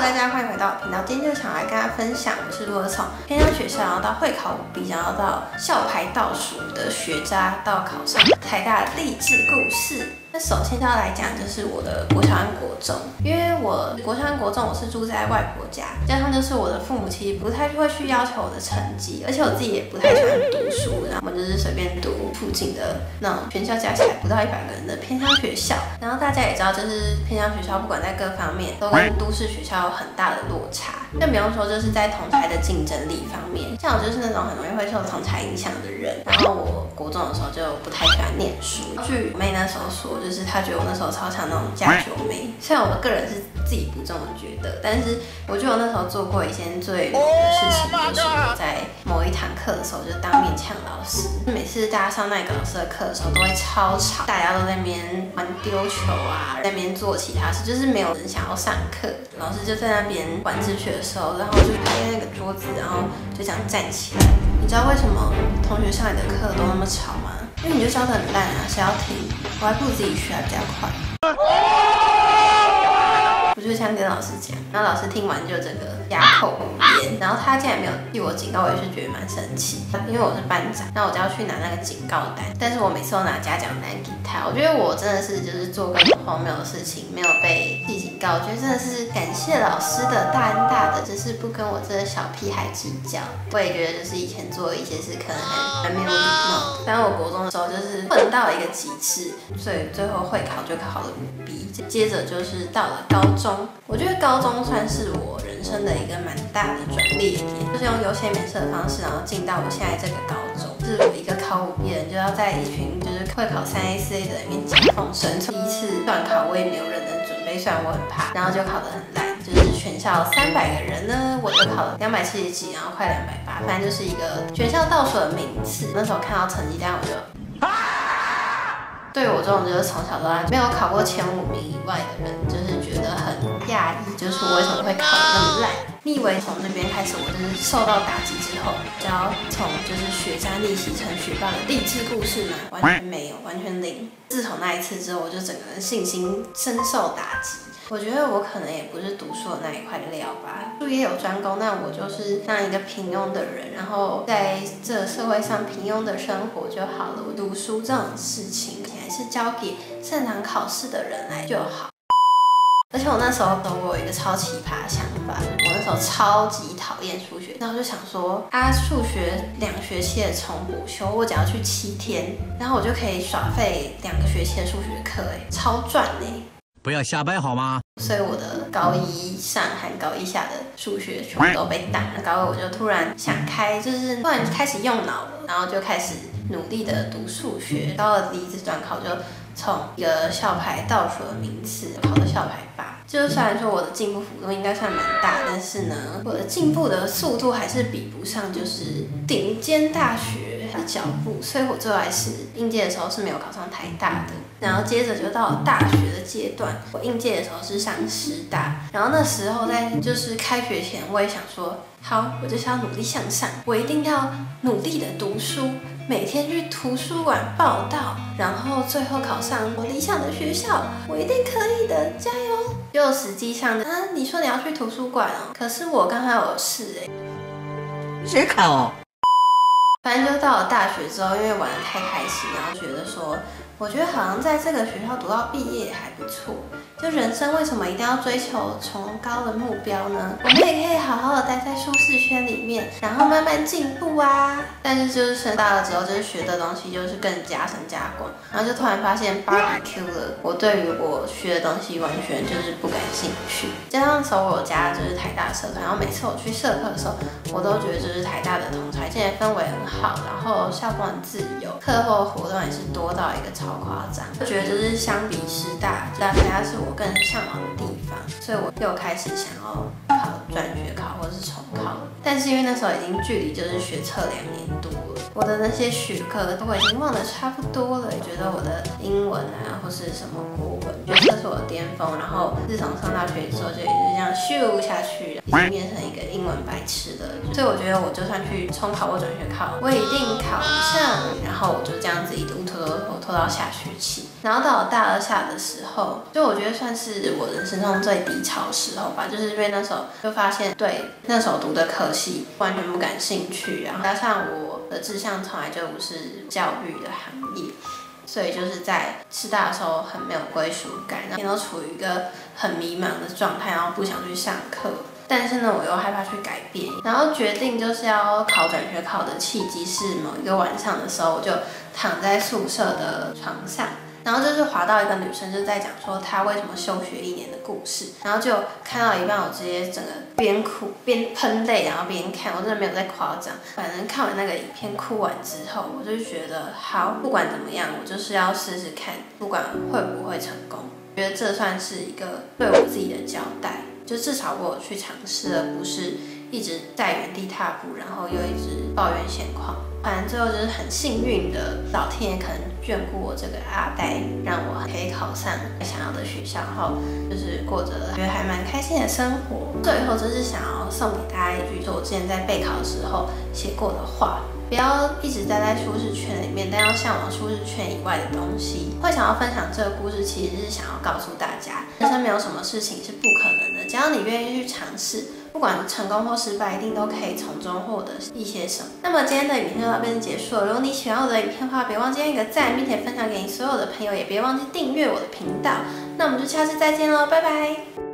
大家欢迎回到我频道。今天就想来跟大家分享，我是如何从偏乡学校，然后到会考舞弊，然后到校排倒数的学渣，到考上台大的励志故事。那首先要来讲就是我的国小和国中，因为我国小和国中我是住在外婆家，加上就是我的父母其实不太会去要求我的成绩，而且我自己也不太喜欢读书，然后我们就是随便读附近的那种全校加起来不到100个人的偏乡学校。然后大家也知道，就是偏乡学校不管在各方面都跟都市学校有很大的落差，更不用说就是在同侪的竞争力方面，像我就是那种很容易会受同侪影响的人。然后我国中的时候就不太喜欢念书，据我妹那时候说，就是她觉得我那时候超像那种家酒妹，虽然我个人是自己不这么觉得，但是我觉得我那时候做过一件最勇的事情，就是我在某一堂课的时候就当面呛老师。每次大家上那个老师的课的时候都会超吵，大家都在那边玩丢球啊，在那边做其他事，就是没有人想要上课。老师就在那边管秩序的时候，然后就拍那个桌子，然后就这样站起来。你知道为什么同学上你的课都那么吵吗？因为你就教得很烂啊，谁要听？我还不如自己学还比较快。我就这样跟老师讲，然后老师听完就整个哑口无言，然后他竟然没有替我警告，我也是觉得蛮生气，因为我是班长，那我就要去拿那个警告单，但是我每次都拿嘉奖单给他。我觉得我真的是就是做各种荒谬的事情，没有被记警告，我觉得真的是感谢老师的大恩大德，就是不跟我这个小屁孩计较。我也觉得就是以前做的一些事可能很没有礼貌，但我国中的时候就是混到一个极致，所以最后会考就考了5 B， 接着就是到了高中。我觉得高中算是我人生的一个蛮大的转捩点，就是用优先免试的方式，然后进到我现在这个高中。就是我一个考5 B 的人，就要在一群就是会考3A 4A 的人里面夹缝生存。第一次段考我也没有认真准备，虽然我很怕，然后就考得很烂。就是全校300个人呢，我就考了270几，然后快280，反正就是一个全校倒数的名次。那时候看到成绩单，我就。对我这种就是从小到大没有考过前5名以外的人，就是觉得很讶异，就是我为什么会考得那么烂？你以为从那边开始我就是受到打击之后，就要从就是学渣逆袭成学霸的励志故事吗？完全没有，完全零。自从那一次之后，我就整个人信心深受打击。我觉得我可能也不是读书的那一块料吧，术业有专攻，那我就是当一个平庸的人，然后在这社会上平庸的生活就好了。我读书这种事情还是交给擅长考试的人来就好。而且我那时候我有一个超奇葩的想法，我那时候超级讨厌数学，然后就想说数学2学期的重补修，我只要去7天，然后我就可以耍废2个学期的数学课，超赚不要瞎掰好吗？所以我的高1上和高1下的数学全部都被挡了。高2我就突然想开，就是突然开始用脑了，然后就开始努力的读数学。高2第一次段考就从一个校排倒数的名次考到校排8。就是虽然说我的进步幅度应该算蛮大，但是呢，我的进步的速度还是比不上就是顶尖大学的脚步，所以我最后还是应届的时候是没有考上台大的。然后接着就到了大学的阶段，我应届的时候是上师大，然后那时候在就是开学前，我也想说，好，我就是要努力向上，我一定要努力的读书，每天去图书馆报到，然后最后考上我理想的学校，我一定可以的，加油！就实际上呢，你说你要去图书馆哦，可是我刚好有事谁看哦？反正就到了大学之后，因为玩得太开心，然后觉得说，我觉得好像在这个学校读到毕业也还不错。就人生为什么一定要追求崇高的目标呢？我们也可以好好的待在舒适圈里面，然后慢慢进步啊。但是就是升大了之后，就是学的东西就是更加深加广，然后就突然发现 barbecue 了，我对于我学的东西完全就是不感兴趣。加上那时候我有加就是台大社团，然后每次我去社课的时候，我都觉得就是台大的同侪现在氛围很好，然后校风很自由，课后活动也是多到一个超夸张。我觉得就是相比师大是我更向往的地方，所以我又开始想要考转学考或是重考。但是因为那时候已经距离就是学测2年多了，我的那些学科我已经忘得差不多了，也觉得我的英文啊或是什么国文觉得这是我的巅峰。然后自从上大学之后，就一直这样咻下去，已经变成一个英文白痴了。所以我觉得我就算去重考或转学考，我也一定考不上。然后我就这样子一路拖到下学期。然后到了大二下的时候，就我觉得算是我人生中最低潮的时候吧，就是因为那时候就发现对那时候读的科系完全不感兴趣，然后加上我的志向从来就不是教育的行业。所以就是在师大的时候很没有归属感，每天都处于一个很迷茫的状态，然后不想去上课。但是呢，我又害怕去改变，然后决定就是要考转学考的契机是某一个晚上的时候，我就躺在宿舍的床上。然后就是滑到一个女生就在讲说她为什么休学1年的故事，然后就看到一半，我直接整个边哭边喷泪，然后边看，我真的没有在夸张。反正看完那个影片哭完之后，我就觉得好，不管怎么样，我就是要试试看，不管会不会成功。我觉得这算是一个对我自己的交代，就至少我有去尝试，而不是一直在原地踏步，然后又一直抱怨现况。反正最后就是很幸运的，老天爷可能眷顾我这个阿呆，让我可以考上想要的学校，然后就是过着觉得还蛮开心的生活。最后就是想要送给大家一句，就我之前在备考的时候写过的话：不要一直待在舒适圈里面，但要向往舒适圈以外的东西。会想要分享这个故事，其实是想要告诉大家，人生没有什么事情是不可能的，只要你愿意去尝试。不管成功或失败，一定都可以从中获得一些什么。那么今天的影片就到这边结束了。如果你喜欢我的影片的话，别忘记按一个赞，并且分享给你所有的朋友，也别忘记订阅我的频道。那我们就下次再见喽，拜拜。